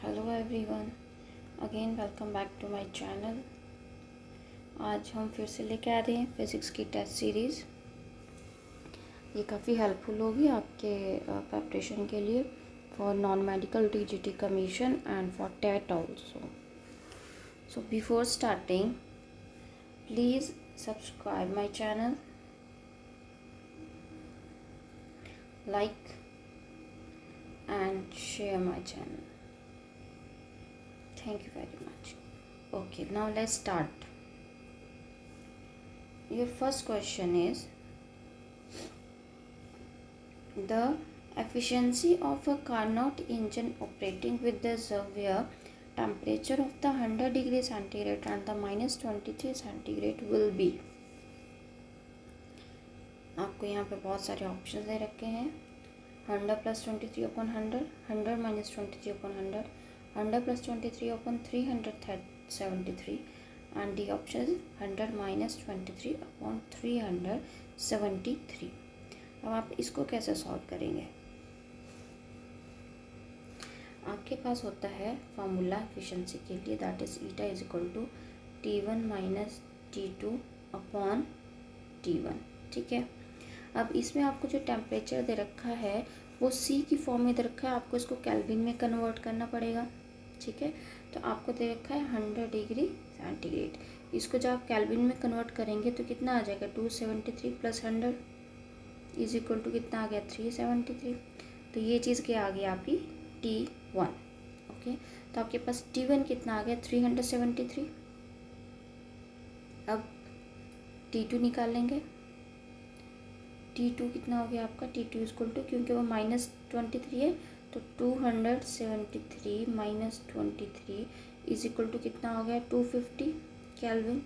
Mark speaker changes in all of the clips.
Speaker 1: Hello everyone, again welcome back to my channel. आज हम फिर से लेके आ रहे हैं फिज़िक्स की टेस्ट सीरीज़। ये काफ़ी हेल्पफुल होगी आपके प्रिपरेशन के लिए for non medical TGT commission and for TET also. So before starting please subscribe my channel, like and share my channel. Thank you very much. Okay, now let's start. Your first question is the efficiency of a Carnot engine operating with the severe temperature of the 100 degree centigrade and the minus 23 centigrade will be. आपको यहाँ पे बहुत सारे option दे रखे हैं। 100 plus 23 upon 100, 100 minus 23 upon 100, 100 plus 23 upon 373 and the option is 100 minus 23 upon 373. अब आप इसको कैसे सॉल्व करेंगे? आपके पास होता है फार्मूला एफिशिएंसी के लिए, that is eta is equal to T1 minus T2 upon T1। ठीक है, अब इसमें आपको जो टेम्परेचर दे रखा है वो C की फॉर्म में दे रखा है, आपको इसको केल्विन में कन्वर्ट करना पड़ेगा। ठीक है, तो आपको दे रखा है 100 डिग्री सेंटीग्रेड। इसको जब आप केल्विन में कन्वर्ट करेंगे तो कितना आ जाएगा? 273 प्लस 100 इज इक्वल टू कितना आ गया? 373। तो ये चीज़ क्या आ गई आपकी? T1। ओके, तो आपके पास T1 कितना आ गया? 373। अब T2 निकाल लेंगे। T2 कितना हो गया आपका? T2 इक्वल टू, क्योंकि वो माइनस 23 है तो 273 माइनस 23 इज इक्वल टू कितना हो गया? 250 केल्विन।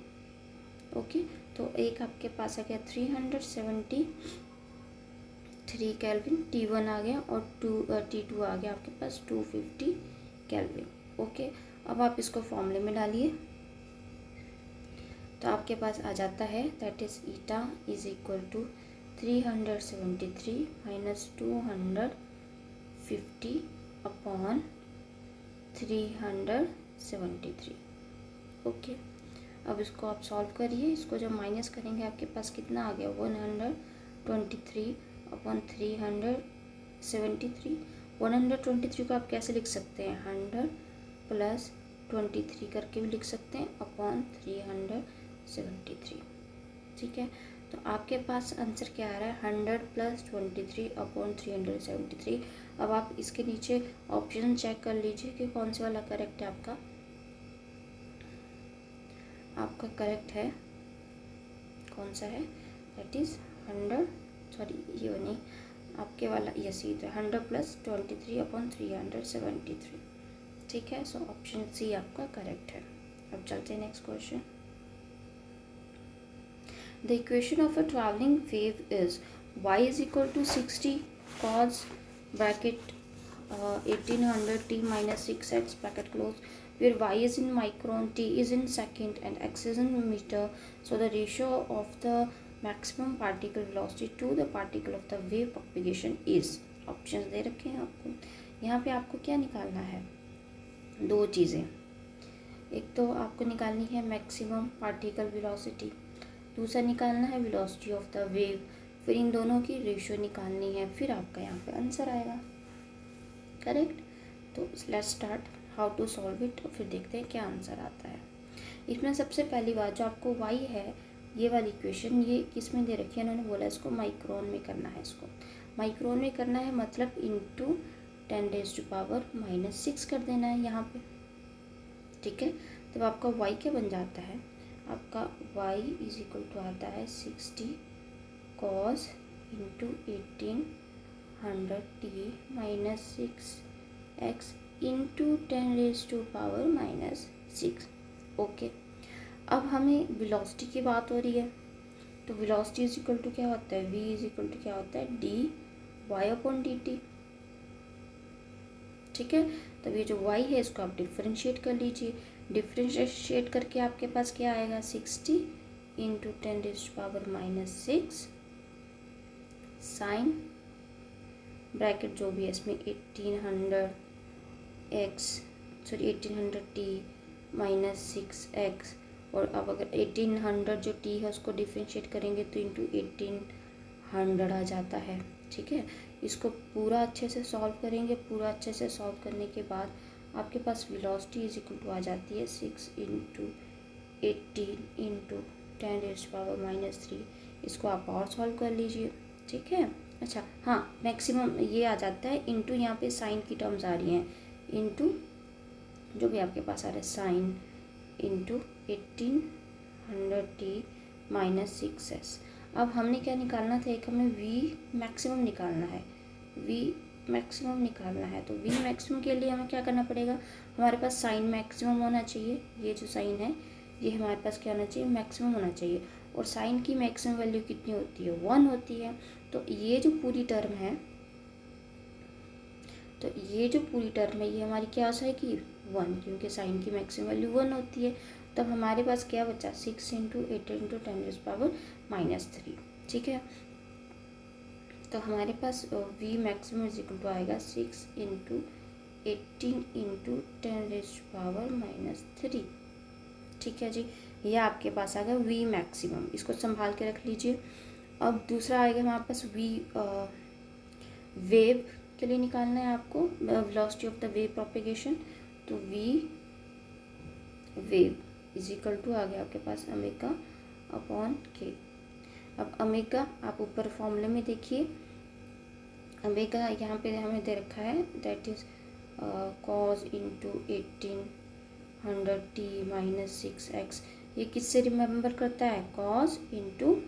Speaker 1: ओके, तो एक आपके पास आ गया 373 केल्विन, T1 आ गया और T2 आ गया आपके पास 250 केल्विन। ओके, अब आप इसको फॉर्मूले में डालिए तो आपके पास आ जाता है that is eta is equal to 373 minus 250 upon 373। Okay, अब इसको आप सॉल्व करिए। इसको जब माइनस करेंगे आपके पास कितना आ गया? 123 अपॉन 373। 123 को आप कैसे लिख सकते हैं? 100 प्लस 23 करके भी लिख सकते हैं अपॉन 373। ठीक है, तो आपके पास आंसर क्या आ रहा है? 100 प्लस 23 अपॉन 373। अब आप इसके नीचे ऑप्शन चेक कर लीजिए कि कौन सा वाला करेक्ट है आपका। आपका करेक्ट है कौन सा है? दैट इज 100, सॉरी ये नहीं, आपके वाला यस ये तो 100 प्लस 23 अपॉन 373। ठीक है, सो ऑप्शन सी आपका करेक्ट है। अब चलते हैं next question. The equation of a traveling wave is y is equal to 60 cos bracket 1800 t minus 6x bracket close, where y is in micron, t is in second and x is in meter. So the ratio of the maximum particle velocity to the particle of the wave propagation is. Option दे रखे हैं आपको। यहाँ पे आपको क्या निकालना है? दो चीज़ें। एक तो आपको निकालनी है मैक्सिमम पार्टिकल वेलोसिटी, दूसरा निकालना है वेलोसिटी ऑफ द वेव। फिर इन दोनों की रेशियो निकालनी है, फिर आपका यहाँ पे आंसर आएगा। करेक्ट, तो let's start how to solve it और फिर देखते हैं क्या आंसर आता है। इसमें सबसे पहली बात जो आपको y है, ये वाली इक्वेशन ये किस में दे रखी है? उन्होंने बोला इसको माइक्रोन में करना है। इसको माइक्रोन में करना है मतलब इंटू 10⁻⁻⁶ कर देना है यहाँ पे। ठीक है, तो आपका y क्या बन जाता है? आपका y इज इक्वल टू आता है 60 cos into 1800 t minus 6x into 10⁻⁻⁶। Okay, अब हमें वेलोसिटी की बात हो रही है तो वेलोसिटी इज इक्वल टू क्या होता है? v इज इक्वल टू क्या होता है? dy upon dt। ठीक है, तब ये जो y है इसको आप डिफ्रेंशिएट कर लीजिए। डिफ्रेंशिएट करके आपके पास क्या आएगा? 60 इंटू 10⁻⁻⁶ साइन ब्रैकेट जो भी है इसमें 1800 x sorry 1800t minus 6x, और अब अगर 1800 जो t है उसको डिफ्रेंशिएट करेंगे तो इंटू 1800 आ जाता है। ठीक है, इसको पूरा अच्छे से सॉल्व करेंगे। पूरा अच्छे से सॉल्व करने के बाद आपके पास वेलोसिटी इज इक्वल टू आ जाती है 6 इंटू 18 इंटू 10⁻³ इसको आप और सॉल्व कर लीजिए। ठीक है, अच्छा हाँ, मैक्सिमम ये आ जाता है इंटू, यहाँ पे साइन की टर्म्स आ रही हैं, इंटू जो भी आपके पास आ रहा है sine into 1800t minus 6s। अब हमने क्या निकालना था, एक हमें v मैक्सिमम निकालना है, v मैक्सिमम निकालना है। तो v मैक्सिमम के लिए हमें क्या करना पड़ेगा, हमारे पास साइन मैक्सिमम होना चाहिए, ये जो साइन है ये हमारे पास क्या होना चाहिए, मैक्सिमम होना चाहिए। और साइन की मैक्सिमम वैल्यू कितनी होती है, 1 होती है। तो ये जो पूरी टर्म है, तो ये जो पूरी टर्म है ये हमारी क्या हो जाएगी 1, क्योंकि साइन की मैक्सिमम वैल्यू 1 होती है। तब हमारे पास क्या बचा 6 इंटू 18 इंटू 10⁻³ ठीक है, तो हमारे पास v maximum is equal to आएगा 6 इंटू 18 इंटू 10⁻³ ठीक है जी, यह आपके पास आ गया v मैक्सिमम। इसको संभाल के रख लीजिए। अब दूसरा आएगा हमारे पास v वेव के लिए निकालना है आपको, velocity of the wave propagation. तो v wave is equal to आ गया आपके पास ओमेगा अपॉन k। अब ओमेगा आप ऊपर फॉर्मूले में देखिए, ओमेगा यहाँ पे हमें दे रखा है that is cos into 1800t minus 6x। ये किससे रिमेम्बर करता है, cos into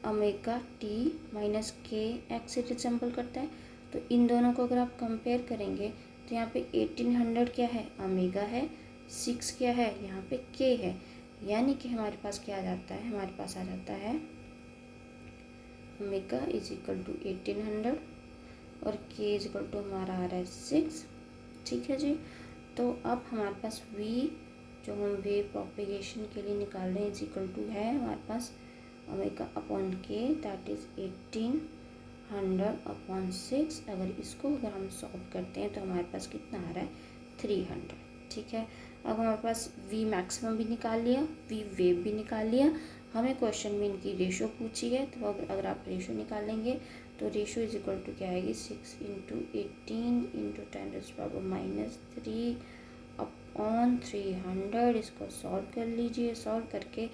Speaker 1: omega t minus के एक्स से रिसेंबल करता है। तो इन दोनों को अगर आप कंपेयर करेंगे तो यहाँ पे 1800 क्या है, ओमेगा है, 6 क्या है, यहाँ पे k है। यानी कि हमारे पास क्या आ जाता है, हमारे पास आ जाता है ओमेगा इज इक्वल टू 1800 और k इज इक्वल टू हमारा आ रहा है 6। ठीक है जी, तो अब हमारे पास v जो हम वेव प्रोपेगेशन के लिए निकाल रहे हैं इज इक्वल टू है हमारे पास ओमेगा अपॉन के दैट इज 1800 अपॉन 6। अगर इसको अगर हम सॉल्व करते हैं तो हमारे पास कितना आ रहा है 300। ठीक है, अब हमारे पास v मैक्सिमम भी निकाल लिया, v वेव भी निकाल लिया। हमें क्वेश्चन में इनकी रेशो पूछी है, तो अगर आप रेशो निकालेंगे तो रेशो इज इक्वल टू क्या आएगी 6 इंटू 18 इंटू 10⁻³ अपॉन 300। इसको सॉल्व कर लीजिए। सॉल्व करके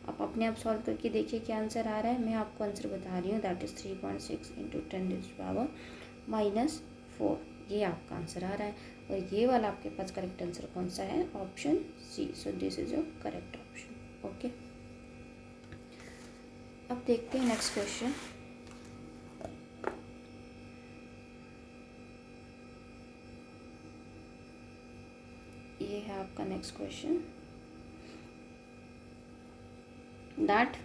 Speaker 1: आप अपने आप सॉल्व करके देखिए क्या आंसर आ रहा है। मैं आपको आंसर बता रही हूँ दैट इज़ 3.6 इंटू 10⁻⁻4। ये आपका आंसर आ रहा है, और ये वाला आपके पास करेक्ट आंसर कौन सा है, option C. So this is your correct option. Okay, अब देखते हैं नेक्स्ट क्वेश्चन। ये है आपका next question, that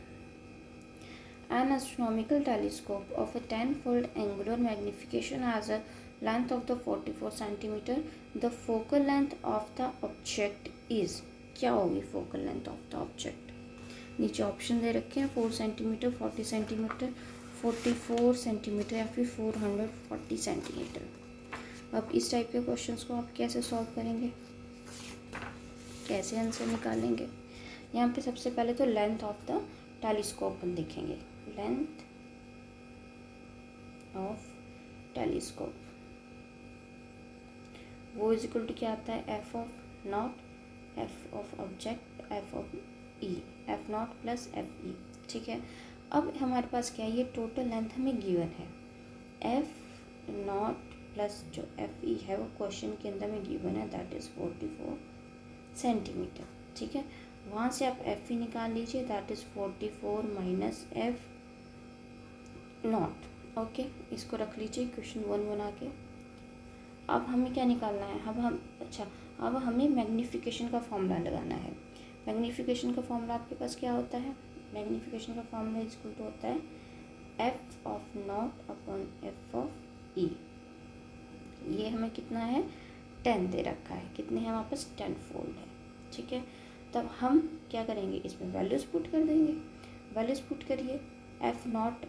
Speaker 1: an astronomical telescope of a 10-fold angular magnification has a length of the 44 centimeter. The focal length of the object is, क्या होगी focal length of the object? नीचे option दे रखे हैं 4 centimetre, 40 centimetre, 44 centimetre या फिर 440 centimetre. अब इस टाइप के क्वेश्चंस को आप कैसे सॉल्व करेंगे, कैसे आंसर निकालेंगे? यहाँ पे सबसे पहले तो लेंथ ऑफ द टेलीस्कोप हम देखेंगे। लेंथ ऑफ टेलीस्कोप वो इज इक्वल टू क्या आता है, F of not F of object F of E, F not plus F E. ठीक है, अब हमारे पास क्या है, ये टोटल लेंथ हमें गिवन है, एफ नॉट प्लस जो एफ ई है वो क्वेश्चन के अंदर में गिवन है दैट इज़ 44 सेंटीमीटर। ठीक है, वहाँ से आप एफ ई निकाल लीजिए that is 44 minus f not. Okay, इसको रख लीजिए क्वेश्चन 1 बना के। अब हमें क्या निकालना है, अब हमें मैग्नीफिकेशन का फॉर्मूला लगाना है। मैग्नीफिकेशन का फॉर्मूला आपके पास क्या होता है, मैग्नीफिकेशन का फॉर्मूला इक्वल टू होता है F of naught upon F of E. ये हमें कितना है 10 दे रखा है, कितने हैं हमारे पास 10 फोल्ड है। ठीक है, तब हम क्या करेंगे, इसमें वैल्यूज पुट कर देंगे। वैल्यूज पुट करिए, एफ नॉट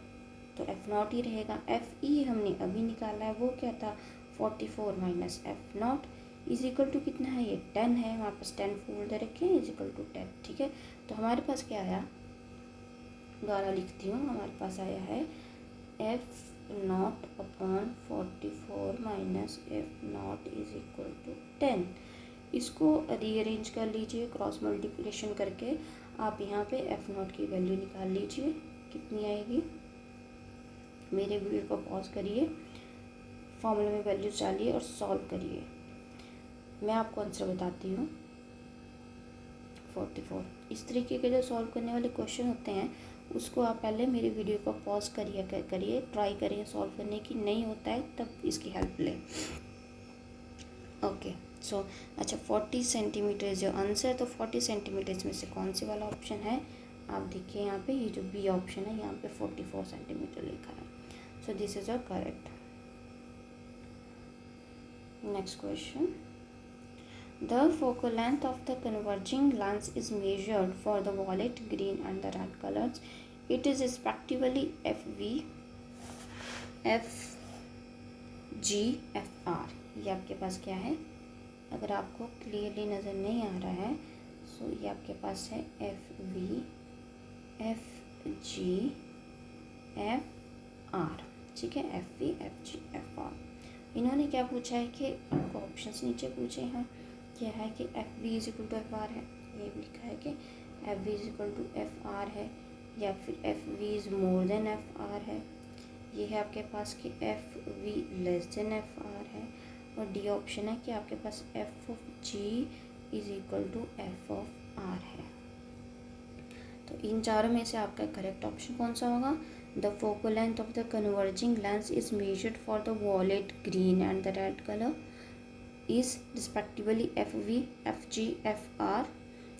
Speaker 1: तो एफ नॉट ही रहेगा, एफ ई हमने अभी निकाला है वो क्या था 44 minus f naught, is equal to कितना है, ये 10 है, हमारे पास 10 फोल्ड दे रखे हैं, इज इक्वल टू 10, ठीक है। तो हमारे पास क्या आया, दोबारा लिखती हूँ, हमारे पास आया है F0/44 minus F0 is equal to 10। इसको रीअरेंज कर लीजिए क्रॉस मल्टीप्लिकेशन करके, आप यहाँ पे F0 की वैल्यू निकाल लीजिए, कितनी आएगी। मेरे वीडियो को पॉज करिए, फॉर्मूले में वैल्यू डालिए और सॉल्व करिए। मैं आपको आंसर बताती हूँ 44। इस तरीके के जो सॉल्व करने वाले क्वेश्चन होते हैं उसको आप पहले मेरी वीडियो को पॉज करिए, ट्राई करिए सॉल्व करने की, नहीं होता है तब इसकी हेल्प लें। ओके सो अच्छा 40 सेंटीमीटर जो आंसर, तो 40 सेंटीमीटर में से कौन से वाला ऑप्शन है, आप देखिए यहाँ पे, ये जो बी ऑप्शन है यहाँ पे 44 सेंटीमीटर लिखा है। सो this is your correct. Next question, the focal length of the converging lens is measured for the violet, green and the red colors. It is respectively FV, FG, FR। ये आपके पास क्या है, अगर आपको क्लियरली नज़र नहीं आ रहा है सो ये आपके पास है FV, FG, FR, ठीक है, FV, FG, FR। इन्होंने क्या पूछा है कि आपको ऑप्शंस नीचे पूछे हैं, क्या है कि F V is equal to F R है, ये भी लिखा है कि F V is equal to F R है, या फिर F V is more than F R है, ये है आपके पास कि F V less than F R है, और डी ऑप्शन है कि आपके पास F of G is equal to F of R है। तो इन चारों में से आपका करेक्ट ऑप्शन कौन सा होगा, the focal length of the converging lens is measured for the violet, green and the red colour is respectively f v, f g, f r.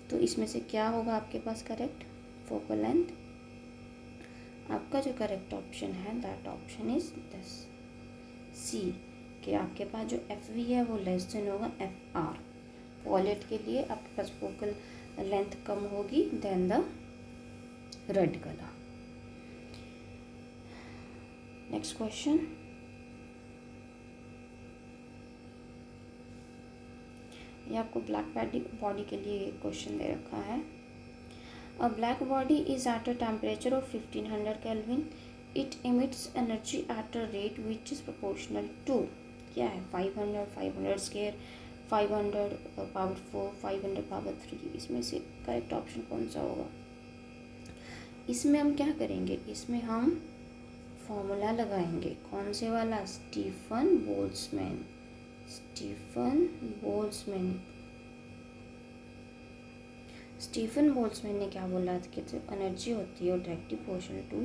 Speaker 1: तो इसमें से क्या होगा आपके पास करेक्ट फोकल लेंथ, आपका जो करेक्ट ऑप्शन है that option is this C, कि आपके पास जो एफ वी है वो लेस देन होगा एफ आर। वॉलेट के लिए आपके पास फोकल लेंथ कम होगी than the red colour. Next question, ये आपको ब्लैक बॉडी के लिए क्वेश्चन दे रखा है। A black body is at a temperature of 1500 kelvin, it emits energy at a rate which is proportional to, क्या है 500, 500 स्क्वायर, 500 पावर 4, 500 पावर 3। इसमें से करेक्ट ऑप्शन कौन सा होगा। इसमें हम क्या करेंगे, इसमें हम फॉर्मूला लगाएंगे, कौन से वाला, स्टीफन बोल्ट्जमैन ने क्या बोला था कि जब एनर्जी होती है वो डायरेक्टली प्रोपोर्शनल टू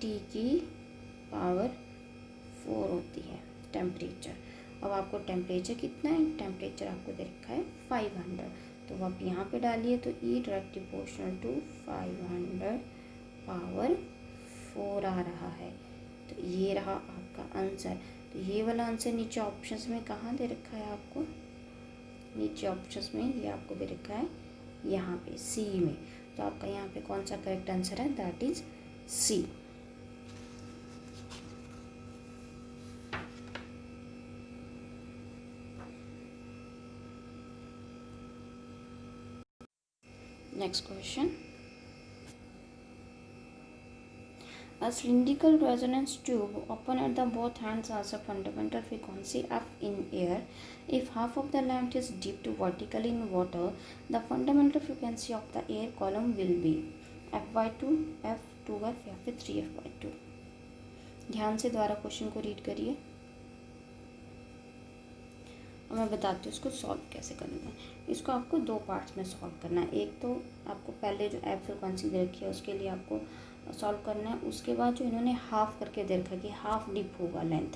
Speaker 1: टी की पावर 4 होती है टेम्परेचर। अब आपको टेम्परेचर कितना है, टेम्परेचर आपको दे रखा है 500, तो आप यहाँ पे डालिए तो E directly proportional to 500 power 4 आ रहा है। तो ये रहा आपका आंसर। तो ये वाला आंसर नीचे ऑप्शंस में कहाँ दे रखा है आपको, नीचे ऑप्शंस में ये आपको दे रखा है यहाँ पे सी में। तो आपका यहाँ पे कौन सा करेक्ट आंसर है, that is C. Next question, a cylindrical resonance tube open at the both ends has a fundamental frequency f in air. If half of the length is dipped vertically in water, the fundamental frequency of the air column will be f/2, f/2f या फिर 3f/2। ध्यान से द्वारा question को read करिए और मैं बताती हूँ इसको सॉल्व कैसे करना है। इसको आपको दो पार्ट्स में सॉल्व करना है। एक तो आपको पहले जो एफ फ्रिक्वेंसी दे रखी है उसके लिए आपको सॉल्व करना है, उसके बाद जो इन्होंने हाफ करके दे रखा है कि हाफ डिप होगा लेंथ,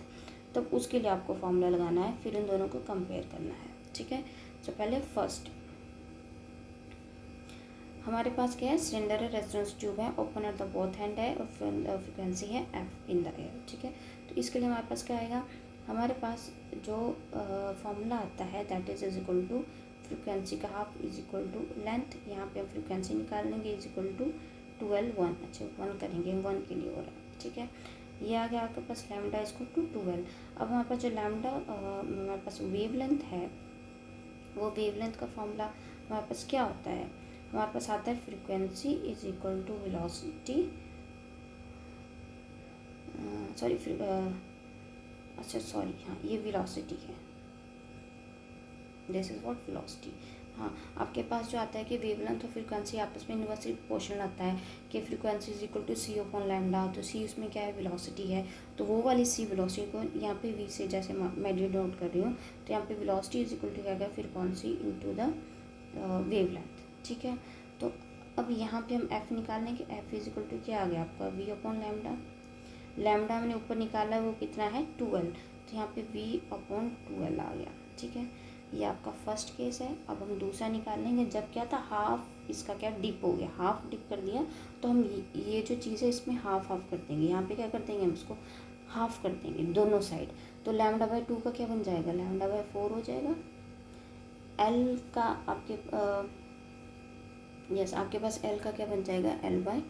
Speaker 1: तो उसके लिए आपको फॉर्मूला लगाना है, फिर इन दोनों को कंपेयर करना है, ठीक है। तो पहले फर्स्ट हमारे पास क्या है, सिलेंडर है, रेजोनेंस ट्यूब है, open at the both hand है और फ्रिक्वेंसी है एफ इन द एयर, ठीक है। तो इसके लिए हमारे पास क्या आएगा, हमारे पास जो फॉर्मूला आता है that is equal to frequency का half is equal to length, यहाँ पे हम फ्रिक्वेंसी निकाल लेंगे इज इक्वल टू 12 1, अच्छा 1 करेंगे, 1 के लिए हो रहा है, ठीक है। ये आ गया आपके पास लैम्डा इसको टू 12। अब हमारे पास जो लैम्डा हमारे पास वेव लेंथ है वो वेवलेंथ का फॉर्मूला हमारे पास क्या होता है, हमारे पास आता है frequency is equal to velocity, sorry अच्छा सॉरी हाँ ये वेलोसिटी है, दिस इज व्हाट वेलोसिटी। हाँ आपके पास जो आता है कि वेवलेंथ और फ्रीक्वेंसी आपस में इनवर्सली प्रोपोर्शनल आता है कि frequency is equal to c upon lambda, तो सी उसमें क्या है वेलोसिटी है, तो वो वाली सी वेलोसिटी को यहाँ पे वी से जैसे मैं डिनोट कर रही हूँ, तो यहाँ पे वेलोसिटी इज इक्वल टू क्या है फ्रीक्वेंसी इनटू द वेवलेंथ, ठीक है। तो अब यहाँ पे हम एफ निकाल लेंगे, एफ इज इक्वल टू क्या आ गया आपका वी अपॉन लैम्डा, लैम्डा मैंने ऊपर निकाला है वो कितना है 12, तो यहाँ पे वी अपॉन 12 आ गया, ठीक है। ये आपका फर्स्ट केस है। अब हम दूसरा निकाल लेंगे, जब क्या था हाफ इसका क्या डिप हो गया, हाफ डिप कर दिया, तो हम ये जो चीज़ है इसमें हाफ हाफ कर देंगे, यहाँ पे क्या कर देंगे हम इसको हाफ कर देंगे दोनों साइड, तो लैम्डा बाई 2 का क्या बन जाएगा, लैम्डा बाई 4 हो जाएगा। एल का आपके यस आपके पास एल का क्या बन जाएगा, एल बाई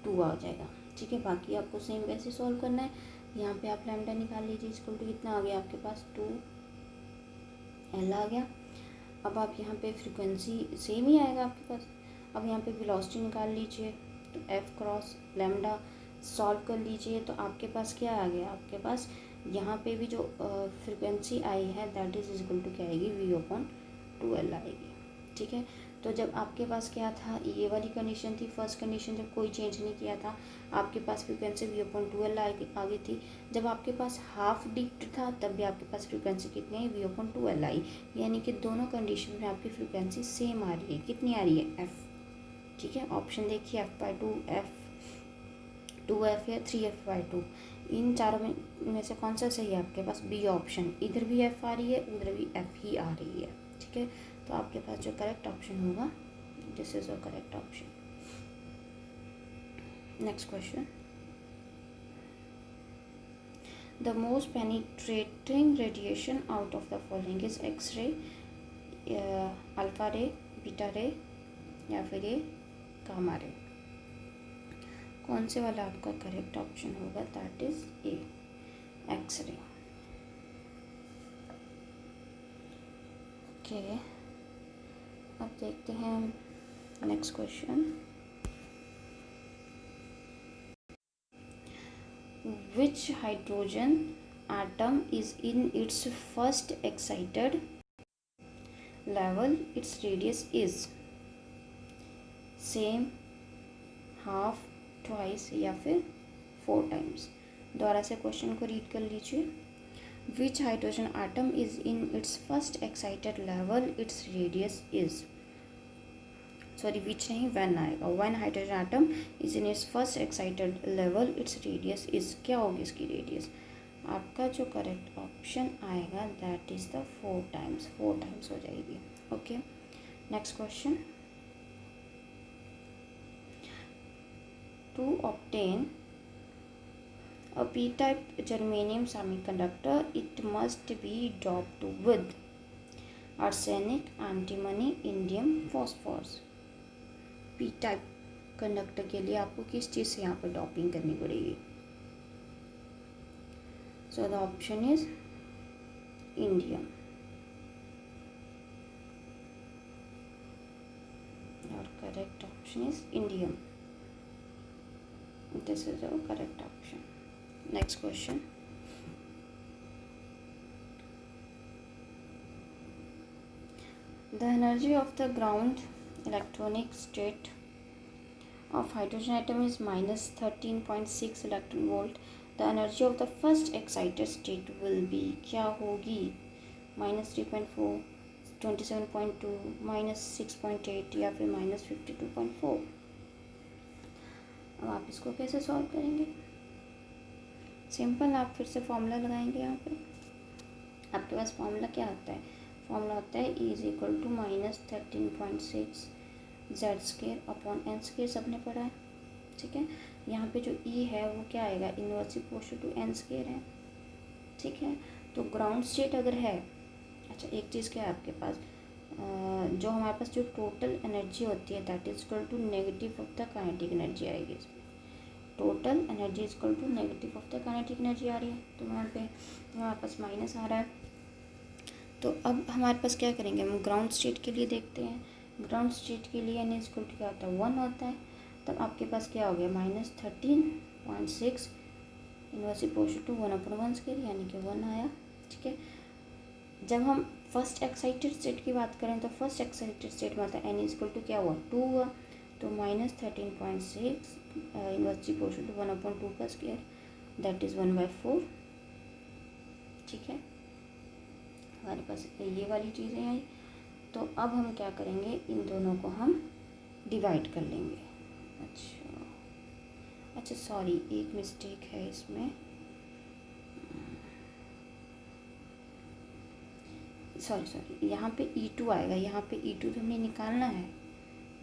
Speaker 1: 2 आ जाएगा, ठीक है। बाकी आपको सेम वैसे सॉल्व करना है। यहाँ पे आप लैम्डा निकाल लीजिए, इक्वल टू कितना आ गया आपके पास 2 एल आ गया। अब आप यहाँ पे फ्रीक्वेंसी सेम ही आएगा आपके पास। अब यहाँ पे वेलोसिटी निकाल लीजिए, तो एफ क्रॉस लैम्डा सॉल्व कर लीजिए, तो आपके पास क्या आ गया, आपके पास यहाँ पे भी जो फ्रीक्वेंसी आई है दैट इज इक्वल टू क्या आएगी वी अपॉन 2L आएगी, ठीक है। तो जब आपके पास क्या था, ये वाली कंडीशन थी, फर्स्ट कंडीशन जब कोई चेंज नहीं किया था, आपके पास फ्रीक्वेंसी वी अपॉन 2L आ गई थी। जब आपके पास हाफ डिप्ट था तब भी आपके पास फ्रीक्वेंसी कितनी आई, वी अपॉन 2L आई, यानी कि दोनों कंडीशन में आपकी फ्रीक्वेंसी सेम आ रही है। कितनी आ रही है, एफ, ठीक है। ऑप्शन देखिए एफ बाई 2, एफ 2F या 3F बाई 2, इन चारों में से कौन सा सही है आपके पास, बी ऑप्शन, इधर भी एफ आ रही है उधर भी एफ ही आ रही है, ठीक है। तो आपके पास जो करेक्ट ऑप्शन होगा, this is a correct option. Next question, the most penetrating radiation out of the following is X ray, alpha रे, बीटा रे या फिर ये गामा रे, कौन से वाला आपका करेक्ट ऑप्शन होगा, that is a X ray. Okay अब देखते हैं next question, which hydrogen atom is in its first excited level, its radius is same, half, twice या फिर 4 times। दोबारा से क्वेश्चन को रीड कर लीजिए, which hydrogen atom is in its first excited level, its radius is, sorry which नहीं when आएगा, when hydrogen atom is in its first excited level, its radius is, क्या होगी इसकी रेडियस, आपका जो करेक्ट ऑप्शन आएगा that is the 4 times, 4 times हो जाएगी। ओके नेक्स्ट क्वेश्चन, to obtain a p-type germanium semiconductor it must be doped with arsenic, antimony, indium, phosphorus। P type conductor के लिए आपको किस चीज़ से यहाँ पर डॉपिंग करनी पड़ेगी, so the option is indium, और correct option is indium, this is our correct option. Next question, the energy of the ground electronic state of hydrogen atom is minus 13.6 electron volt, the energy of the first excited state will be, क्या होगी, minus 3.4, 27.2, minus 6.8 या फिर minus 52.4। अब आप इसको कैसे solve करेंगे, simple, आप फिर से फॉर्मूला लगाएंगे। यहाँ पे आपके पास फॉर्मूला क्या होता है, फॉर्मूला होता है E is equal to minus 13.6 Z square upon n square, सबने पढ़ा है, ठीक है। यहाँ पे जो E है वो क्या आएगा, inversely proportional to n square है, ठीक है। तो ग्राउंड स्टेट अगर है, अच्छा एक चीज़ क्या है आपके पास, जो हमारे पास जो टोटल एनर्जी होती है that is equal to negative of the kinetic energy आएगी इसमें, total energy is equal to negative of the kinetic energy आ रही है, तो वहाँ पे हमारे पास माइनस आ रहा है, तो अब हमारे पास क्या करेंगे, हम ग्राउंड स्टेट के लिए देखते हैं। ग्राउंड स्टेट के लिए n इक्वल टू क्या होता है, 1 होता है। तब आपके पास क्या हो गया, -13.6 इनवर्स प्रोपोर्शनल टू 1/1 स्क्वायर, यानी कि 1 आया। ठीक है, जब हम फर्स्ट एक्साइटेड स्टेट की बात करें तो फर्स्ट एक्साइटेड स्टेट में आता है n इक्वल टू क्या हुआ, 2 हुआ। तो -13.6 इनवर्स प्रोपोर्शनल टू 1/2 का स्क्वायर, दैट इज़ 1/4। ठीक है, हमारे पास ये वाली चीज़ें आई। तो अब हम क्या करेंगे, इन दोनों को हम डिवाइड कर लेंगे। अच्छा सॉरी, एक मिस्टेक है इसमें, सॉरी यहाँ पे E2 आएगा। यहाँ पे E2 तो हमने निकालना है,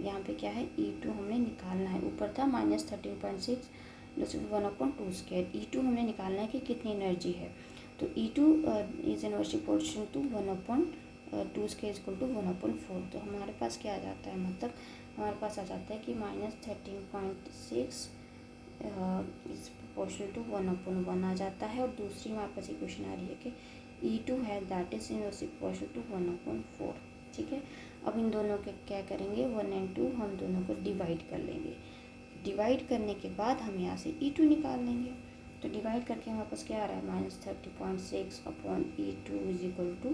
Speaker 1: यहाँ पे क्या है, E2 हमने निकालना है। ऊपर था -13.6 1/2 स्क्वायर, E2 हमने निकालना है कि कितनी एनर्जी है। तो E2 is energy proportional to 1/2 square equal to 1/4। तो हमारे पास क्या आ जाता है, मतलब हमारे पास आ जाता है कि -13.6 इज प्रोपोर्शनल टू 1/1 आ जाता है। और दूसरी हमारे पास इक्वेशन आ रही है कि E2 है that is inversely proportional to 1/4। ठीक है, अब इन दोनों के क्या करेंगे, 1 और 2 हम दोनों को डिवाइड कर लेंगे। डिवाइड करने के बाद हम यहाँ से E2 निकाल लेंगे। तो डिवाइड करके हमारे पास क्या आ रहा है, -30.6 upon E2 is equal to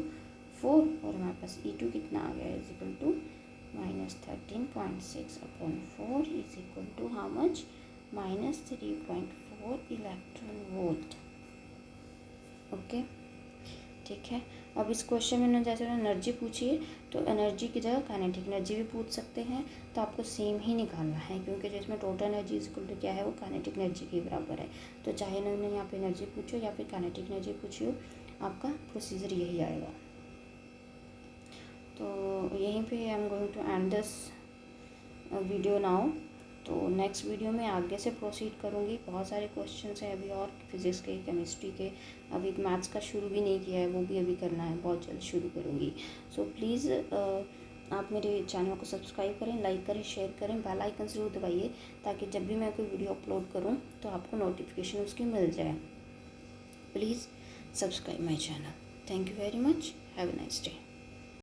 Speaker 1: 4। और हमारे पास E2 कितना आ गया, is equal to -13.6 upon 4 is equal to how much, -3.4 electron volt. Okay, ठीक है। अब इस क्वेश्चन में ना जैसे एनर्जी पूछी है तो एनर्जी की जगह काइनेटिक एनर्जी भी पूछ सकते हैं, तो आपको सेम ही निकालना है, क्योंकि जिसमें टोटल एनर्जी इक्वल टू क्या है, वो काइनेटिक एनर्जी के बराबर है। तो चाहे उन्होंने यहाँ पे एनर्जी पूछी हो या फिर काइनेटिक एनर्जी पूछी हो, आपका प्रोसीजर यही आएगा। तो यहीं पे I am going to end this video now. तो नेक्स्ट वीडियो में आगे से प्रोसीड करूँगी। बहुत सारे क्वेश्चंस हैं अभी और, फिज़िक्स के, केमिस्ट्री के। अभी मैथ्स का शुरू भी नहीं किया है, वो भी अभी करना है, बहुत जल्द शुरू करूँगी। सो प्लीज़ आप मेरे चैनल को सब्सक्राइब करें, लाइक करें, शेयर करें, बेल आइकन ज़रूर दबाइए, ताकि जब भी मैं कोई वीडियो अपलोड करूँ तो आपको नोटिफिकेशन उसकी मिल जाए। Please subscribe my channel. Thank you very much, have a nice day.